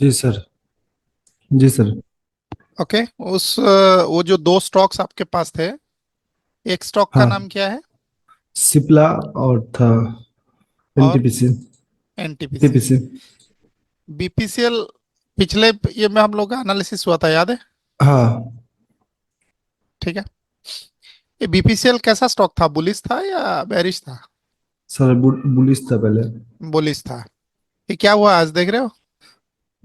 जी sir. जी sir. Okay. वो जो दो स्टॉक्स आपके पास थे, एक स्टॉक का नाम हाँ, क्या है? सिप्ला और था और एनटीपीसी। एनटीपीसी। टीपीसी। बीपीसीएल पिछले ये में हम लोग का एनालिसिस हुआ था, याद है? हाँ ठीक है। ये बीपीसीएल कैसा स्टॉक था, बुलिश था या बेरिश था? सर, बुलिश था पहले। बुलिश था। ये क्या हुआ आज देख रहे हो?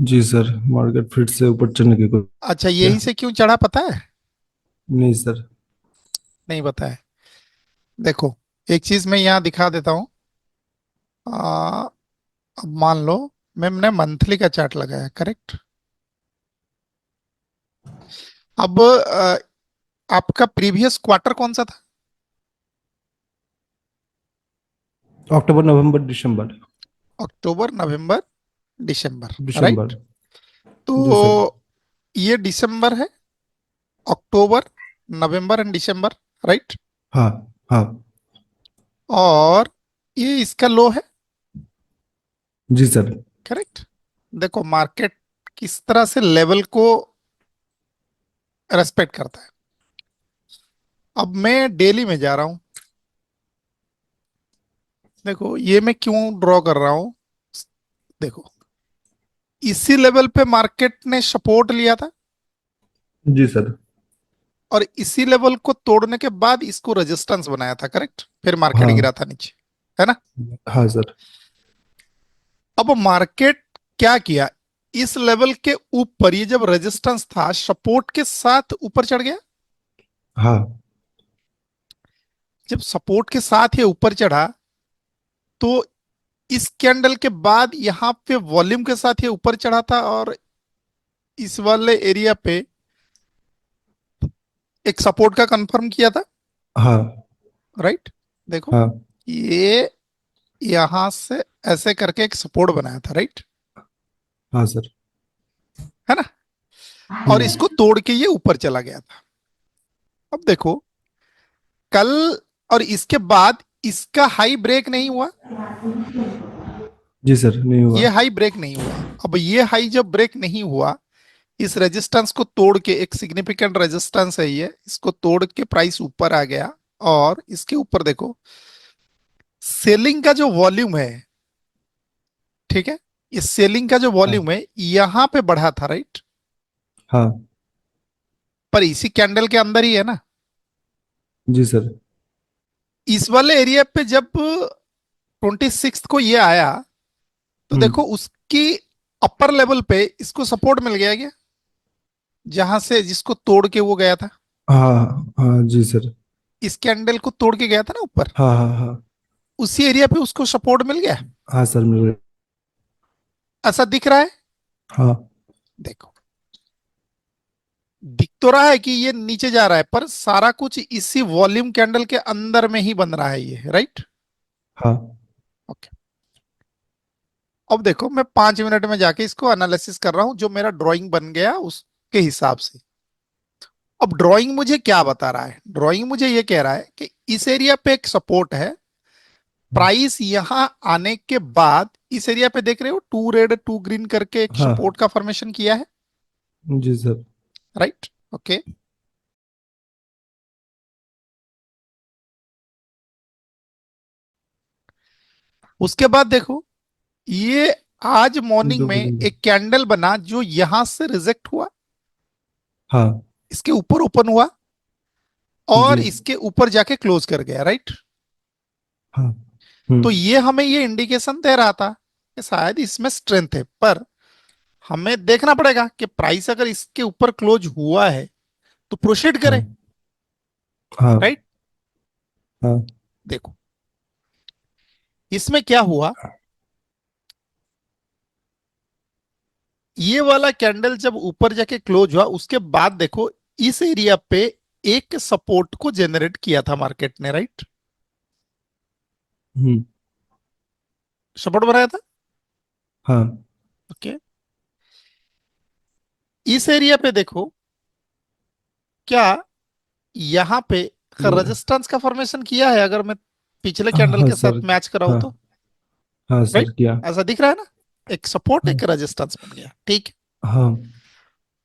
जी सर, मार्केट फिर से ऊपर चढ़ने की कोशिश अच्छा, किया। यही से क्यों चढ़ा पता है? नहीं सर। नहीं पता है। देखो, एक चीज मैं यहाँ दिखा देता हूँ। अब मान लो मैंने मंथली का चार्ट लगाया, करेक्ट? अब आपका प्रीवियस क्वार्टर कौन सा था? अक्टूबर, नवंबर, दिसंबर। अक्टूबर, नवंबर, दिसंबर। दिसंबर। राइट। जी सर। तो ये दिसंबर है, अक्टूबर, नवंबर एंड दिसंबर। राइट। हाँ। हाँ। और ये इसका लो है। जी सर। करेक्ट। देखो मार्केट किस तरह से लेवल को रेस्पेक्ट करता है। अब मैं डेली में जा रहा हूं। देखो ये मैं क्यों ड्रॉ कर रहा हूं। देखो, इसी लेवल पे मार्केट ने सपोर्ट लिया था, जी सर। और इसी लेवल को तोड़ने के बाद इसको रेजिस्टेंस बनाया था, करेक्ट? फिर मार्केट गिरा हाँ। था नीचे, है ना? हाँ सर। अब मार्केट क्या किया, इस लेवल के ऊपर ये जब रेजिस्टेंस था, सपोर्ट के साथ ऊपर चढ़ गया। हाँ। जब सपोर्ट के साथ ये ऊपर चढ़ा, तो इस कैंडल के बाद यहां पे वॉल्यूम के साथ ये ऊपर चढ़ा था, और इस वाले एरिया पे एक सपोर्ट का कंफर्म किया था। हाँ। राइट। देखो, हाँ। ये यहां से ऐसे करके एक सपोर्ट बनाया था, राइट? हाँ सर। है ना? और इसको तोड़ के ये ऊपर चला गया था। अब देखो, कल और इसके बाद इसका हाई ब्रेक नहीं हुआ। जी सर, नहीं हुआ। ये हाई ब्रेक नहीं हुआ। अब ये हाई जब ब्रेक नहीं हुआ, इस रेजिस्टेंस को तोड़ के, एक सिग्निफिकेंट रेजिस्टेंस है ये, इसको तोड़ के प्राइस ऊपर आ गया। और इसके ऊपर देखो, सेलिंग का जो वॉल्यूम है, ठीक है, ये सेलिंग का जो हाँ। वॉल्यूम है यहां पे बढ़ा था, राइट? हाँ। पर इसी कैंडल के अंदर ही है ना। जी सर। इस वाले एरिया पे जब 26 को ये आया, तो देखो हम्म। उसकी अपर लेवल पे इसको सपोर्ट मिल गया क्या, जहां से जिसको तोड़ के वो गया था। हाँ। हाँ जी सर। इस कैंडल को तोड़ के गया था ना ऊपर, हाँ। हाँ। हाँ। उसी एरिया पे उसको सपोर्ट मिल गया। हाँ सर, मिल गया। ऐसा दिख रहा है। हाँ। देखो, दिख तो रहा है कि ये नीचे जा रहा है, पर सारा कुछ इसी वॉल्यूम कैंडल के अंदर में ही बन रहा है ये, राइट? हाँ। ओके। अब देखो, मैं 5 मिनट में जाके इसको एनालिसिस कर रहा हूं, जो मेरा ड्राइंग बन गया उसके हिसाब से। अब ड्राइंग मुझे क्या बता रहा है? ड्राइंग मुझे ये कह रहा है कि इस एरिया पे एक सपोर्ट है। प्राइस यहां आने के बाद इस एरिया पे देख रहे हो, टू रेड टू ग्रीन करके एक हाँ सपोर्ट का फॉर्मेशन किया है। जी सर। राइट। ओके। उसके बाद देखो, ये आज मॉर्निंग दो में ग्रीन। एक कैंडल बना जो यहां से रिजेक्ट हुआ, हाँ। इसके ऊपर ओपन हुआ, जी। और इसके ऊपर जाके क्लोज कर गया, राइट? हाँ। तो ये हमें ये इंडिकेशन दे रहा था कि शायद इसमें स्ट्रेंथ है, पर हमें देखना पड़ेगा कि प्राइस अगर इसके ऊपर क्लोज हुआ है तो प्रोसीड करें। हाँ। हाँ। राइट। हाँ। देखो, इसमें क्या हुआ, ये वाला कैंडल जब ऊपर जाके क्लोज हुआ, उसके बाद देखो, इस एरिया पे एक सपोर्ट को जनरेट किया था मार्केट ने, राइट? हम्म। सपोर्ट बनाया था। हाँ। ओके। इस एरिया पे देखो, क्या यहां पे ये- रेजिस्टेंस का फॉर्मेशन किया है, अगर मैं पिछले कैंडल हाँ के सर। साथ मैच कराऊं हाँ। तो? हाँ राइट। सर, किया। ऐसा दिख रहा है ना? एक सपोर्ट एक रेजिस्टेंस बन गया, ठीक है। हाँ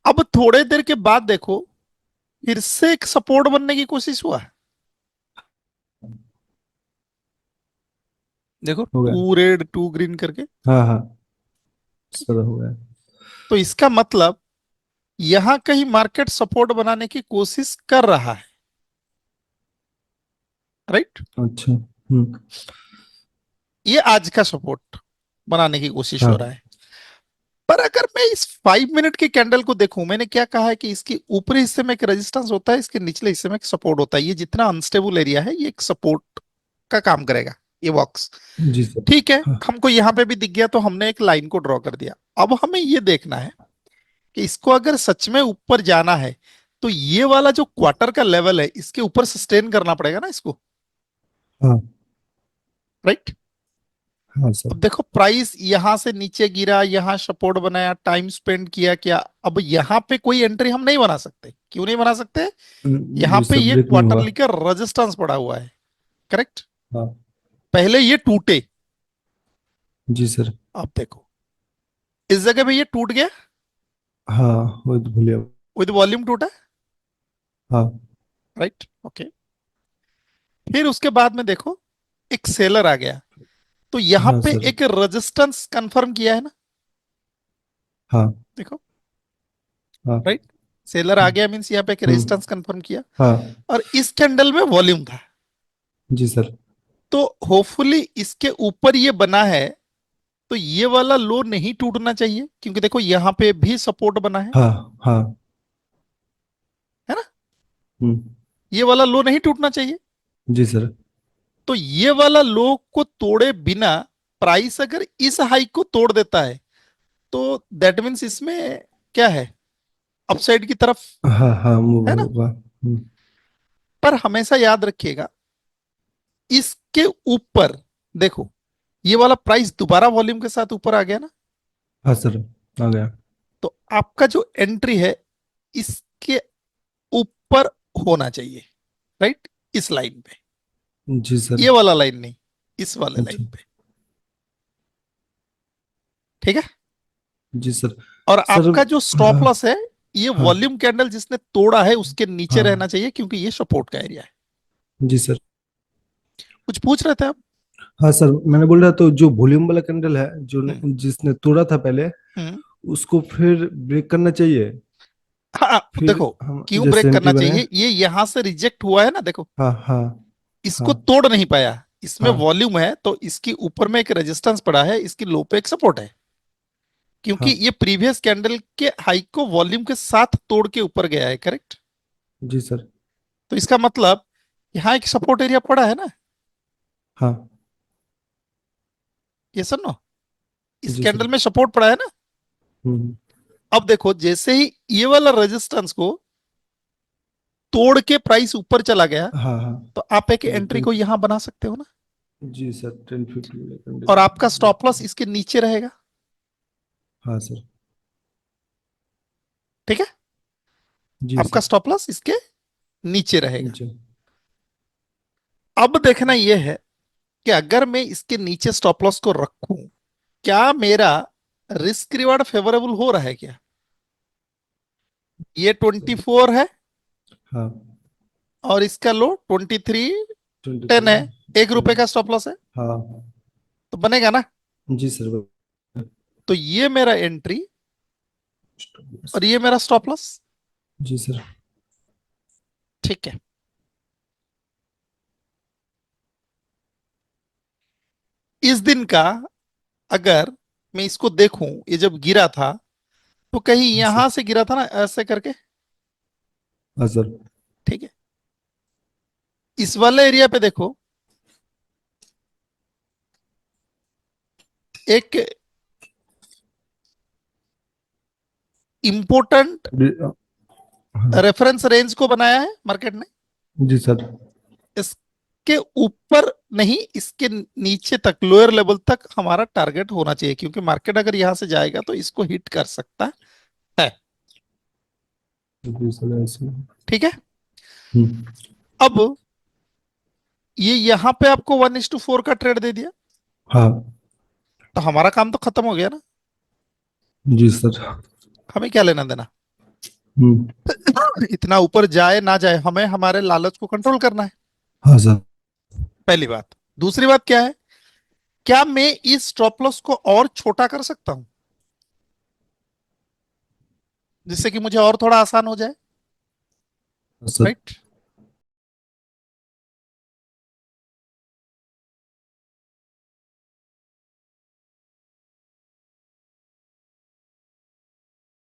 अब थोड़े देर के बाद देखो फिर से एक सपोर्ट बनने की कोशिश हुआ, देखो हो गया। टू रेड टू ग्रीन करके। हाँ हाँ सर हो गया। तो इसका मतलब यहां कहीं मार्केट सपोर्ट बनाने की कोशिश कर रहा है, राइट। अच्छा ये आज का सपोर्ट बनाने की कोशिश हो हाँ रहा है। पर अगर मैं इस 5 मिनट के कैंडल को देखूं, मैंने क्या कहा है कि इसके ऊपरी हिस्से में एक रेजिस्टेंस होता है, इसके निचले हिस्से में एक सपोर्ट होता है। ये जितना अनस्टेबल एरिया है ये एक सपोर्ट का काम करेगा, ये बॉक्स। जी सर। ठीक है, हाँ हमको यहां पे भी दिख गया तो हमने एक लाइन को ड्रॉ कर दिया। अब हमें ये देखना है कि इसको अगर सच में ऊपर जाना है तो ये वाला जो क्वार्टर का लेवल है इसके ऊपर सस्टेन करना पड़ेगा ना इसको, हाँ राइट। हाँ सर। अब देखो प्राइस यहां से नीचे गिरा, यहां सपोर्ट बनाया, टाइम स्पेंड किया क्या। अब यहां पे कोई एंट्री हम नहीं बना सकते, क्यों नहीं बना सकते। यहां जी पे सर ये ब्रेक नहीं हुआ। क्वार्टरली का रेजिस्टेंस पड़ा हुआ है, करेक्ट। हाँ पहले ये टूटे, जी सर। अब देखो इस जगह पे ये टूट गया, हाँ वो तो भूलिए। विद वॉल्यूम टूटा, हाँ राइट, ओके। फिर उसके बाद में देखो एक सेलर आ गया, तो यहां हाँ पे सर। एक रेजिस्टेंस कंफर्म किया है ना, हाँ देखो, हाँ राइट। सेलर आ गया मीन्स यहाँ पे एक हम्म रेजिस्टेंस कंफर्म किया। हाँ और इस कैंडल में वॉल्यूम था, जी सर। तो होपफुली इसके ऊपर ये बना है, तो ये वाला लो नहीं टूटना चाहिए, क्योंकि देखो यहाँ पे भी सपोर्ट बना हाँ हाँ है ना। हम्म ये वाला लो नहीं टूटना चाहिए। जी सर। तो ये वाला लो को तोड़े बिना प्राइस अगर इस हाई को तोड़ देता है तो दैट मीन्स इसमें क्या है, अपसाइड की तरफ, हाँ हाँ मूव है ना। होगा। पर हमेशा याद रखिएगा इसके ऊपर देखो ये वाला प्राइस दोबारा वॉल्यूम के साथ ऊपर आ गया ना, हाँ सर आ गया। तो आपका जो एंट्री है इसके ऊपर होना चाहिए, राइट, इस लाइन पे। जी सर। ये वाला लाइन नहीं, इस वाले अच्छा लाइन पे, ठीक है। जी सर। और सर आपका जो स्टॉप हाँ लॉस है ये हाँ वॉल्यूम कैंडल जिसने तोड़ा है उसके नीचे रहना हाँ चाहिए, क्योंकि ये सपोर्ट का एरिया है। जी सर। कुछ पूछ रहे थे आप। हाँ सर मैंने बोल रहा तो जो वॉल्यूम वाला कैंडल है जो हम्म जिसने तोड़ा था पहले हम्म उसको फिर ब्रेक करना चाहिए। हाँ, फिर देखो हम क्यों जैसे ब्रेक एंट्री करना बने। चाहिए, ये यहां से रिजेक्ट हुआ है ना, देखो हाँ हाँ इसको हाँ तोड़ नहीं पाया, इसमें हाँ वॉल्यूम है तो इसके ऊपर में एक रेजिस्टेंस पड़ा है, इसकी लो पे एक सपोर्ट है, क्योंकि हाँ ये प्रीवियस कैंडल के हाई को वॉल्यूम के साथ तोड़ के ऊपर गया है, करेक्ट। जी सर। तो इसका मतलब यहाँ एक सपोर्ट एरिया पड़ा है ना, हाँ ये सुनो, इस जी कैंडल सर। में सपोर्ट पड़ा है ना। हम्म अब देखो जैसे ही ये वाला रेजिस्टेंस को तोड़ के प्राइस ऊपर चला गया, हाँ हाँ तो आप एक जो एंट्री 10। को यहां बना सकते हो ना, जी सर 1050 वाला और कैंडल। आपका स्टॉप लॉस इसके नीचे रहेगा, हाँ सर। ठीक है। जी आपका सर। स्टॉप लॉस इसके नीचे रहेगा। नीचे। अब देखना यह है कि अगर मैं इसके नीचे स्टॉप लॉस को रखूं, क्या मेरा रिस्क रिवार्ड फेवरेबल हो रहा है क्या। ये 24 है हाँ और इसका लो 2310 है, 1 रुपए 23 का स्टॉप लॉस है, हाँ तो बनेगा ना। जी सर। तो ये मेरा एंट्री और ये मेरा स्टॉप लॉस, जी सर। ठीक है। इस दिन का अगर मैं इसको देखूं, ये जब गिरा था तो कहीं हाँ यहां सर। से गिरा था ना, ऐसे करके, हाँ सर। ठीक है। इस वाले एरिया पे देखो एक इंपोर्टेंट हाँ रेफरेंस रेंज को बनाया है मार्केट ने। जी सर। इसके ऊपर नहीं, इसके नीचे तक, लोअर लेवल तक हमारा टारगेट होना चाहिए, क्योंकि मार्केट अगर यहां से जाएगा तो इसको हिट कर सकता है, जी सर ऐसे। ठीक है। हम्म अब ये यहां पे आपको 1:4 का ट्रेड दे दिया, हाँ तो हमारा काम तो खत्म हो गया ना। जी सर। हमें क्या लेना देना। हम्म। इतना ऊपर जाए ना जाए, हमें हमारे लालच को कंट्रोल करना है, हाँ सर। पहली बात। दूसरी बात क्या है, क्या मैं इस स्टॉप लॉस को और छोटा कर सकता हूं, जिससे कि मुझे और थोड़ा आसान हो जाए, हाँ सर। राइट।